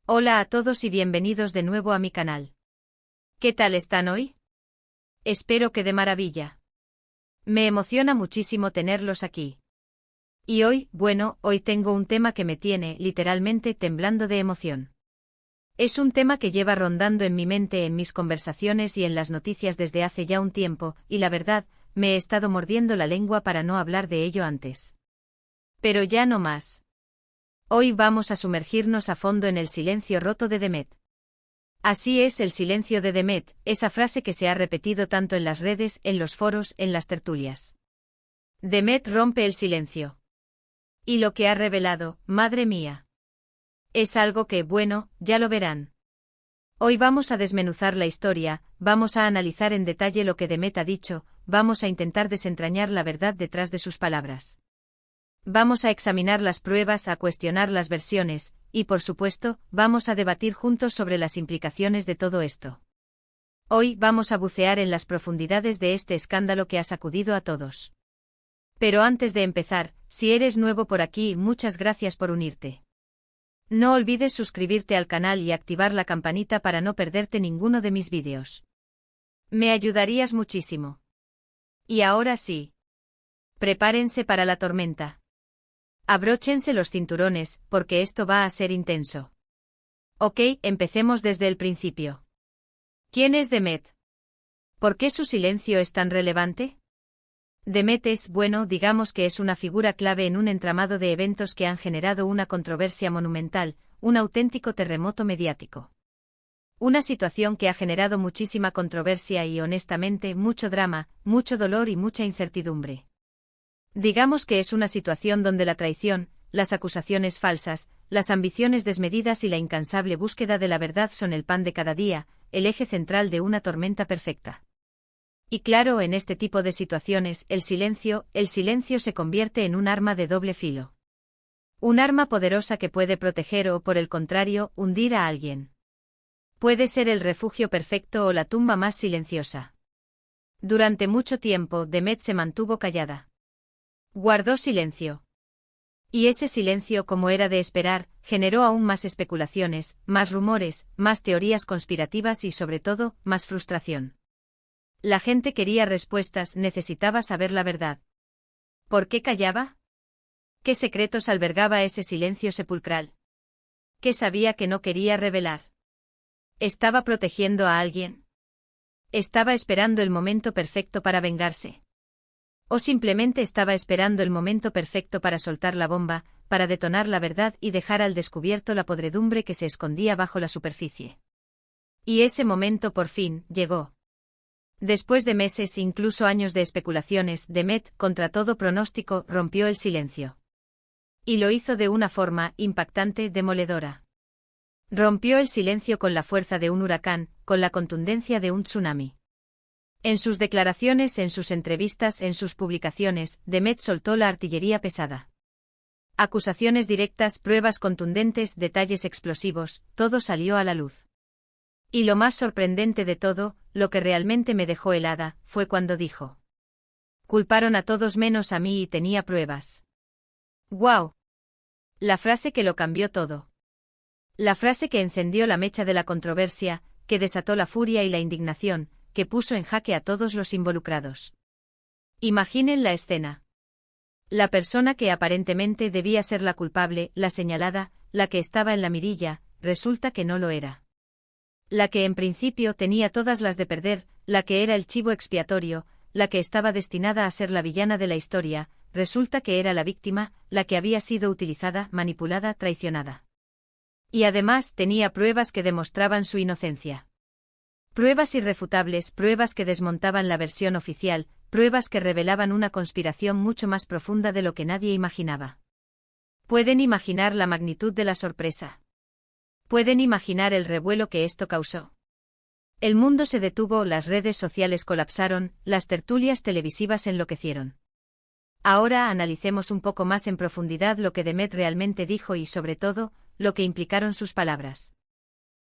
Hola a todos y bienvenidos de nuevo a mi canal. ¿Qué tal están hoy? Espero que de maravilla. Me emociona muchísimo tenerlos aquí. Y hoy tengo un tema que me tiene literalmente temblando de emoción. Es un tema que lleva rondando en mi mente en mis conversaciones y en las noticias desde hace ya un tiempo, y la verdad, me he estado mordiendo la lengua para no hablar de ello antes. Pero ya no más. Hoy vamos a sumergirnos a fondo en el silencio roto de Demet. Así es el silencio de Demet, esa frase que se ha repetido tanto en las redes, en los foros, en las tertulias. Demet rompe el silencio. Y lo que ha revelado, madre mía. Es algo que, bueno, ya lo verán. Hoy vamos a desmenuzar la historia, vamos a analizar en detalle lo que Demet ha dicho, vamos a intentar desentrañar la verdad detrás de sus palabras. Vamos a examinar las pruebas, a cuestionar las versiones, y por supuesto, vamos a debatir juntos sobre las implicaciones de todo esto. Hoy vamos a bucear en las profundidades de este escándalo que ha sacudido a todos. Pero antes de empezar, si eres nuevo por aquí, muchas gracias por unirte. No olvides suscribirte al canal y activar la campanita para no perderte ninguno de mis vídeos. Me ayudarías muchísimo. Y ahora sí. Prepárense para la tormenta. Abróchense los cinturones, porque esto va a ser intenso. Ok, empecemos desde el principio. ¿Quién es Demet? ¿Por qué su silencio es tan relevante? Demet es, digamos que es una figura clave en un entramado de eventos que han generado una controversia monumental, un auténtico terremoto mediático. Una situación que ha generado muchísima controversia y, honestamente, mucho drama, mucho dolor y mucha incertidumbre. Digamos que es una situación donde la traición, las acusaciones falsas, las ambiciones desmedidas y la incansable búsqueda de la verdad son el pan de cada día, el eje central de una tormenta perfecta. Y claro, en este tipo de situaciones, el silencio se convierte en un arma de doble filo. Un arma poderosa que puede proteger o, por el contrario, hundir a alguien. Puede ser el refugio perfecto o la tumba más silenciosa. Durante mucho tiempo, Demet se mantuvo callada. Guardó silencio. Y ese silencio, como era de esperar, generó aún más especulaciones, más rumores, más teorías conspirativas y, sobre todo, más frustración. La gente quería respuestas, necesitaba saber la verdad. ¿Por qué callaba? ¿Qué secretos albergaba ese silencio sepulcral? ¿Qué sabía que no quería revelar? ¿Estaba protegiendo a alguien? ¿Estaba esperando el momento perfecto para vengarse? ¿O simplemente estaba esperando el momento perfecto para soltar la bomba, para detonar la verdad y dejar al descubierto la podredumbre que se escondía bajo la superficie? Y ese momento por fin llegó. Después de meses, incluso años de especulaciones, Demet, contra todo pronóstico, rompió el silencio. Y lo hizo de una forma impactante, demoledora. Rompió el silencio con la fuerza de un huracán, con la contundencia de un tsunami. En sus declaraciones, en sus entrevistas, en sus publicaciones, Demet soltó la artillería pesada. Acusaciones directas, pruebas contundentes, detalles explosivos, todo salió a la luz. Y lo más sorprendente de todo, lo que realmente me dejó helada, fue cuando dijo: culparon a todos menos a mí y tenía pruebas. ¡Guau! La frase que lo cambió todo. La frase que encendió la mecha de la controversia, que desató la furia y la indignación, que puso en jaque a todos los involucrados. Imaginen la escena. La persona que aparentemente debía ser la culpable, la señalada, la que estaba en la mirilla, resulta que no lo era. La que en principio tenía todas las de perder, la que era el chivo expiatorio, la que estaba destinada a ser la villana de la historia, resulta que era la víctima, la que había sido utilizada, manipulada, traicionada. Y además tenía pruebas que demostraban su inocencia. Pruebas irrefutables, pruebas que desmontaban la versión oficial, pruebas que revelaban una conspiración mucho más profunda de lo que nadie imaginaba. ¿Pueden imaginar la magnitud de la sorpresa? ¿Pueden imaginar el revuelo que esto causó? El mundo se detuvo, las redes sociales colapsaron, las tertulias televisivas enloquecieron. Ahora analicemos un poco más en profundidad lo que Demet realmente dijo y, sobre todo, lo que implicaron sus palabras.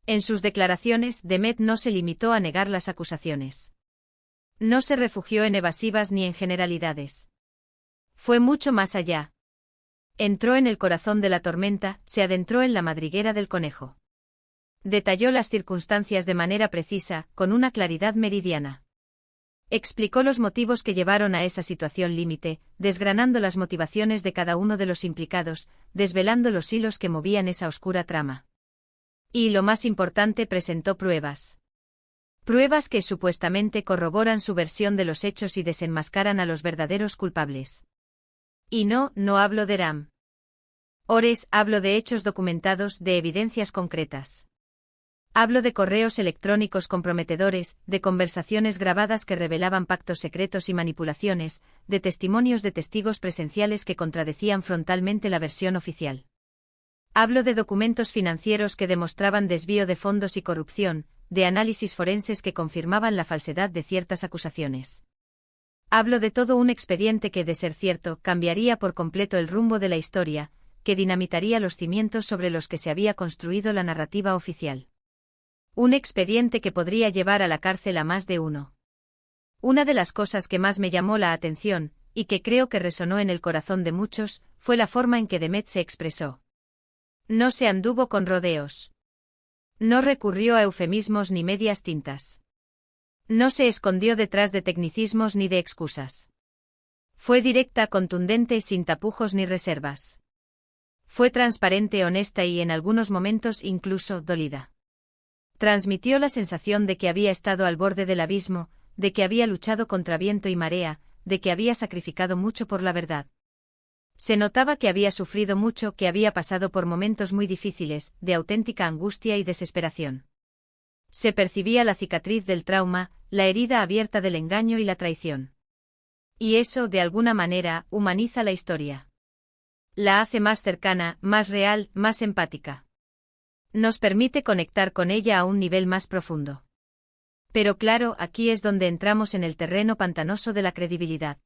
En sus declaraciones, Demet no se limitó a negar las acusaciones. No se refugió en evasivas ni en generalidades. Fue mucho más allá. Entró en el corazón de la tormenta, se adentró en la madriguera del conejo. Detalló las circunstancias de manera precisa, con una claridad meridiana. Explicó los motivos que llevaron a esa situación límite, desgranando las motivaciones de cada uno de los implicados, desvelando los hilos que movían esa oscura trama. Y lo más importante, presentó pruebas. Pruebas que supuestamente corroboran su versión de los hechos y desenmascaran a los verdaderos culpables. Y no hablo de Ram Ores, hablo de hechos documentados, de evidencias concretas. Hablo de correos electrónicos comprometedores, de conversaciones grabadas que revelaban pactos secretos y manipulaciones, de testimonios de testigos presenciales que contradecían frontalmente la versión oficial. Hablo de documentos financieros que demostraban desvío de fondos y corrupción, de análisis forenses que confirmaban la falsedad de ciertas acusaciones. Hablo de todo un expediente que, de ser cierto, cambiaría por completo el rumbo de la historia, que dinamitaría los cimientos sobre los que se había construido la narrativa oficial. Un expediente que podría llevar a la cárcel a más de uno. Una de las cosas que más me llamó la atención, y que creo que resonó en el corazón de muchos, fue la forma en que Demet se expresó. No se anduvo con rodeos. No recurrió a eufemismos ni medias tintas. No se escondió detrás de tecnicismos ni de excusas. Fue directa, contundente, sin tapujos ni reservas. Fue transparente, honesta y en algunos momentos incluso dolida. Transmitió la sensación de que había estado al borde del abismo, de que había luchado contra viento y marea, de que había sacrificado mucho por la verdad. Se notaba que había sufrido mucho, que había pasado por momentos muy difíciles, de auténtica angustia y desesperación. Se percibía la cicatriz del trauma, la herida abierta del engaño y la traición. Y eso, de alguna manera, humaniza la historia. La hace más cercana, más real, más empática. Nos permite conectar con ella a un nivel más profundo. Pero claro, aquí es donde entramos en el terreno pantanoso de la credibilidad.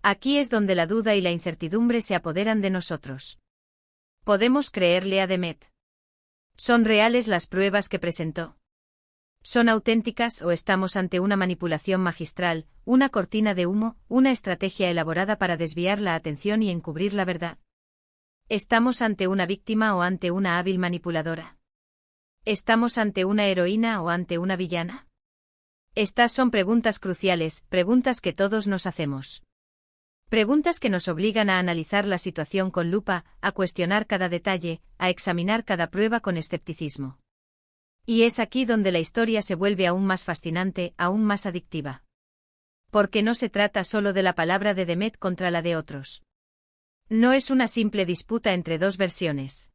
Aquí es donde la duda y la incertidumbre se apoderan de nosotros. ¿Podemos creerle a Demet? ¿Son reales las pruebas que presentó? ¿Son auténticas o estamos ante una manipulación magistral, una cortina de humo, una estrategia elaborada para desviar la atención y encubrir la verdad? ¿Estamos ante una víctima o ante una hábil manipuladora? ¿Estamos ante una heroína o ante una villana? Estas son preguntas cruciales, preguntas que todos nos hacemos. Preguntas que nos obligan a analizar la situación con lupa, a cuestionar cada detalle, a examinar cada prueba con escepticismo. Y es aquí donde la historia se vuelve aún más fascinante, aún más adictiva. Porque no se trata solo de la palabra de Demet contra la de otros. No es una simple disputa entre dos versiones.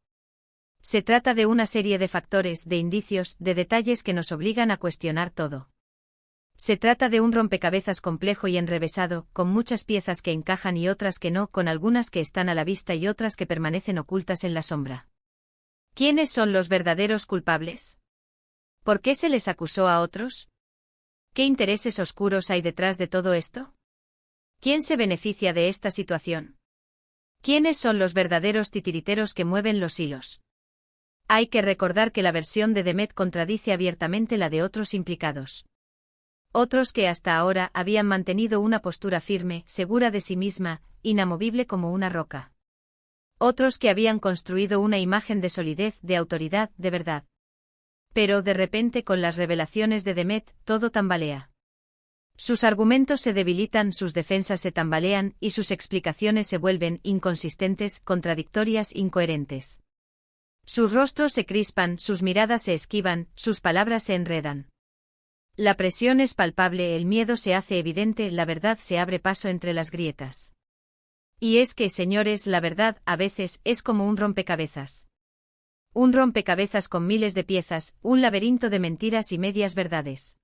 Se trata de una serie de factores, de indicios, de detalles que nos obligan a cuestionar todo. Se trata de un rompecabezas complejo y enrevesado, con muchas piezas que encajan y otras que no, con algunas que están a la vista y otras que permanecen ocultas en la sombra. ¿Quiénes son los verdaderos culpables? ¿Por qué se les acusó a otros? ¿Qué intereses oscuros hay detrás de todo esto? ¿Quién se beneficia de esta situación? ¿Quiénes son los verdaderos titiriteros que mueven los hilos? Hay que recordar que la versión de Demet contradice abiertamente la de otros implicados. Otros que hasta ahora habían mantenido una postura firme, segura de sí misma, inamovible como una roca. Otros que habían construido una imagen de solidez, de autoridad, de verdad. Pero de repente con las revelaciones de Demet, todo tambalea. Sus argumentos se debilitan, sus defensas se tambalean, y sus explicaciones se vuelven inconsistentes, contradictorias, incoherentes. Sus rostros se crispan, sus miradas se esquivan, sus palabras se enredan. La presión es palpable, el miedo se hace evidente, la verdad se abre paso entre las grietas. Y es que, señores, la verdad, a veces, es como un rompecabezas. Un rompecabezas con miles de piezas, un laberinto de mentiras y medias verdades.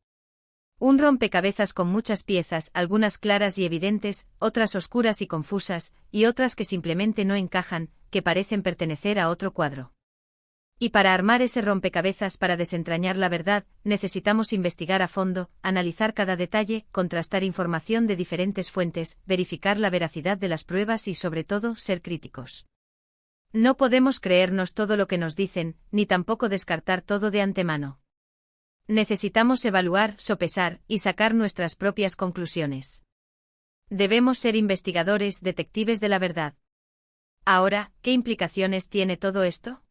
Un rompecabezas con muchas piezas, algunas claras y evidentes, otras oscuras y confusas, y otras que simplemente no encajan, que parecen pertenecer a otro cuadro. Y para armar ese rompecabezas, para desentrañar la verdad, necesitamos investigar a fondo, analizar cada detalle, contrastar información de diferentes fuentes, verificar la veracidad de las pruebas y sobre todo, ser críticos. No podemos creernos todo lo que nos dicen, ni tampoco descartar todo de antemano. Necesitamos evaluar, sopesar, y sacar nuestras propias conclusiones. Debemos ser investigadores, detectives de la verdad. Ahora, ¿qué implicaciones tiene todo esto?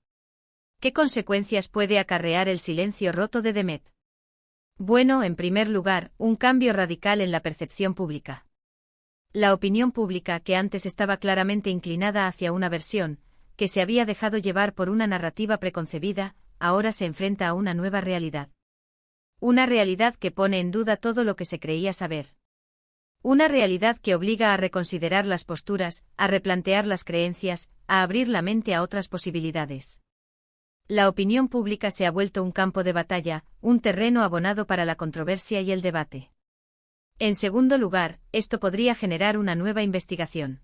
¿Qué consecuencias puede acarrear el silencio roto de Demet? Bueno, en primer lugar, un cambio radical en la percepción pública. La opinión pública, que antes estaba claramente inclinada hacia una versión, que se había dejado llevar por una narrativa preconcebida, ahora se enfrenta a una nueva realidad. Una realidad que pone en duda todo lo que se creía saber. Una realidad que obliga a reconsiderar las posturas, a replantear las creencias, a abrir la mente a otras posibilidades. La opinión pública se ha vuelto un campo de batalla, un terreno abonado para la controversia y el debate. En segundo lugar, esto podría generar una nueva investigación.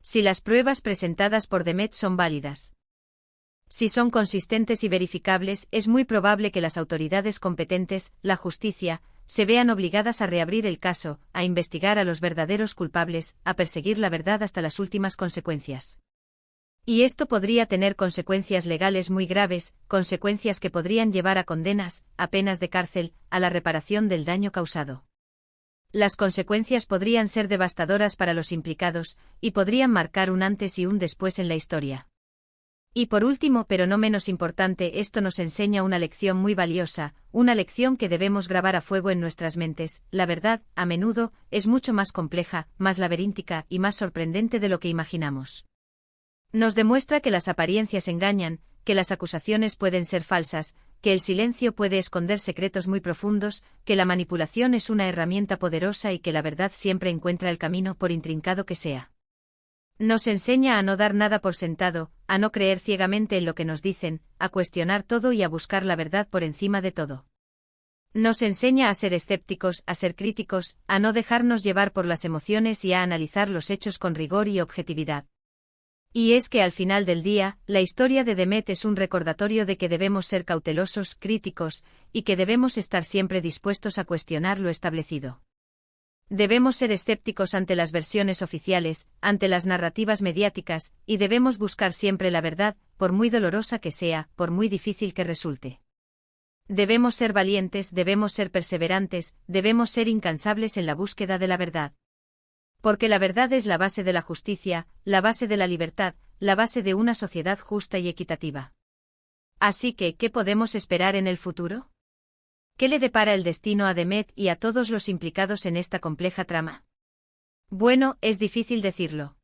Si las pruebas presentadas por Demet son válidas. Si son consistentes y verificables, es muy probable que las autoridades competentes, la justicia, se vean obligadas a reabrir el caso, a investigar a los verdaderos culpables, a perseguir la verdad hasta las últimas consecuencias. Y esto podría tener consecuencias legales muy graves, consecuencias que podrían llevar a condenas, a penas de cárcel, a la reparación del daño causado. Las consecuencias podrían ser devastadoras para los implicados, y podrían marcar un antes y un después en la historia. Y por último, pero no menos importante, esto nos enseña una lección muy valiosa, una lección que debemos grabar a fuego en nuestras mentes. La verdad, a menudo, es mucho más compleja, más laberíntica y más sorprendente de lo que imaginamos. Nos demuestra que las apariencias engañan, que las acusaciones pueden ser falsas, que el silencio puede esconder secretos muy profundos, que la manipulación es una herramienta poderosa y que la verdad siempre encuentra el camino por intrincado que sea. Nos enseña a no dar nada por sentado, a no creer ciegamente en lo que nos dicen, a cuestionar todo y a buscar la verdad por encima de todo. Nos enseña a ser escépticos, a ser críticos, a no dejarnos llevar por las emociones y a analizar los hechos con rigor y objetividad. Y es que al final del día, la historia de Demet es un recordatorio de que debemos ser cautelosos, críticos, y que debemos estar siempre dispuestos a cuestionar lo establecido. Debemos ser escépticos ante las versiones oficiales, ante las narrativas mediáticas, y debemos buscar siempre la verdad, por muy dolorosa que sea, por muy difícil que resulte. Debemos ser valientes, debemos ser perseverantes, debemos ser incansables en la búsqueda de la verdad. Porque la verdad es la base de la justicia, la base de la libertad, la base de una sociedad justa y equitativa. Así que, ¿qué podemos esperar en el futuro? ¿Qué le depara el destino a Demet y a todos los implicados en esta compleja trama? Bueno, es difícil decirlo.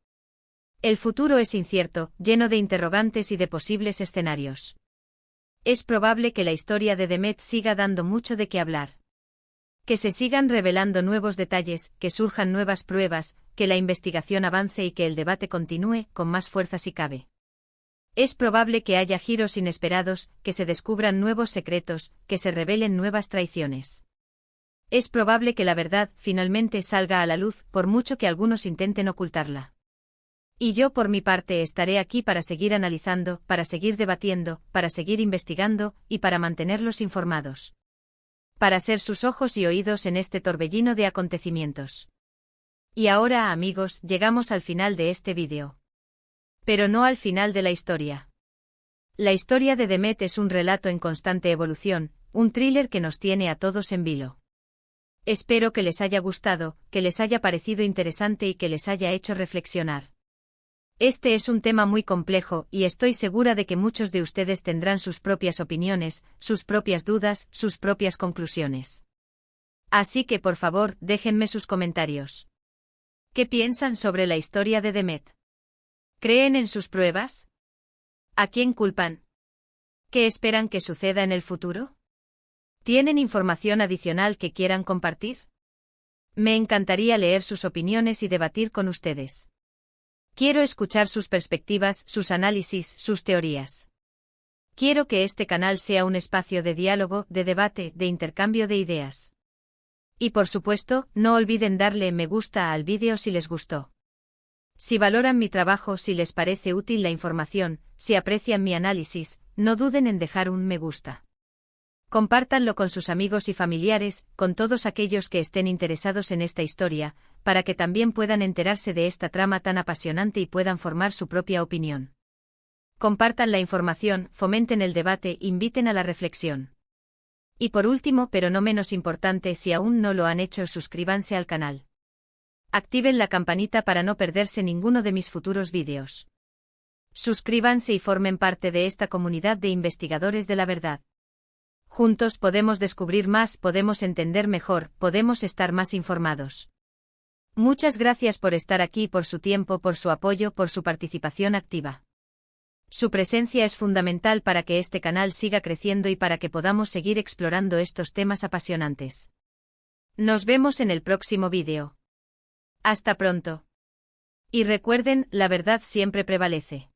El futuro es incierto, lleno de interrogantes y de posibles escenarios. Es probable que la historia de Demet siga dando mucho de qué hablar. Que se sigan revelando nuevos detalles, que surjan nuevas pruebas, que la investigación avance y que el debate continúe, con más fuerza si cabe. Es probable que haya giros inesperados, que se descubran nuevos secretos, que se revelen nuevas traiciones. Es probable que la verdad, finalmente, salga a la luz, por mucho que algunos intenten ocultarla. Y yo por mi parte estaré aquí para seguir analizando, para seguir debatiendo, para seguir investigando, y para mantenerlos informados. Para ser sus ojos y oídos en este torbellino de acontecimientos. Y ahora, amigos, llegamos al final de este vídeo. Pero no al final de la historia. La historia de Demet es un relato en constante evolución, un thriller que nos tiene a todos en vilo. Espero que les haya gustado, que les haya parecido interesante y que les haya hecho reflexionar. Este es un tema muy complejo y estoy segura de que muchos de ustedes tendrán sus propias opiniones, sus propias dudas, sus propias conclusiones. Así que por favor, déjenme sus comentarios. ¿Qué piensan sobre la historia de Demet? ¿Creen en sus pruebas? ¿A quién culpan? ¿Qué esperan que suceda en el futuro? ¿Tienen información adicional que quieran compartir? Me encantaría leer sus opiniones y debatir con ustedes. Quiero escuchar sus perspectivas, sus análisis, sus teorías. Quiero que este canal sea un espacio de diálogo, de debate, de intercambio de ideas. Y por supuesto, no olviden darle me gusta al vídeo si les gustó. Si valoran mi trabajo, si les parece útil la información, si aprecian mi análisis, no duden en dejar un me gusta. Compártanlo con sus amigos y familiares, con todos aquellos que estén interesados en esta historia, para que también puedan enterarse de esta trama tan apasionante y puedan formar su propia opinión. Compartan la información, fomenten el debate, inviten a la reflexión. Y por último, pero no menos importante, si aún no lo han hecho, suscríbanse al canal. Activen la campanita para no perderse ninguno de mis futuros vídeos. Suscríbanse y formen parte de esta comunidad de investigadores de la verdad. Juntos podemos descubrir más, podemos entender mejor, podemos estar más informados. Muchas gracias por estar aquí, por su tiempo, por su apoyo, por su participación activa. Su presencia es fundamental para que este canal siga creciendo y para que podamos seguir explorando estos temas apasionantes. Nos vemos en el próximo vídeo. Hasta pronto. Y recuerden, la verdad siempre prevalece.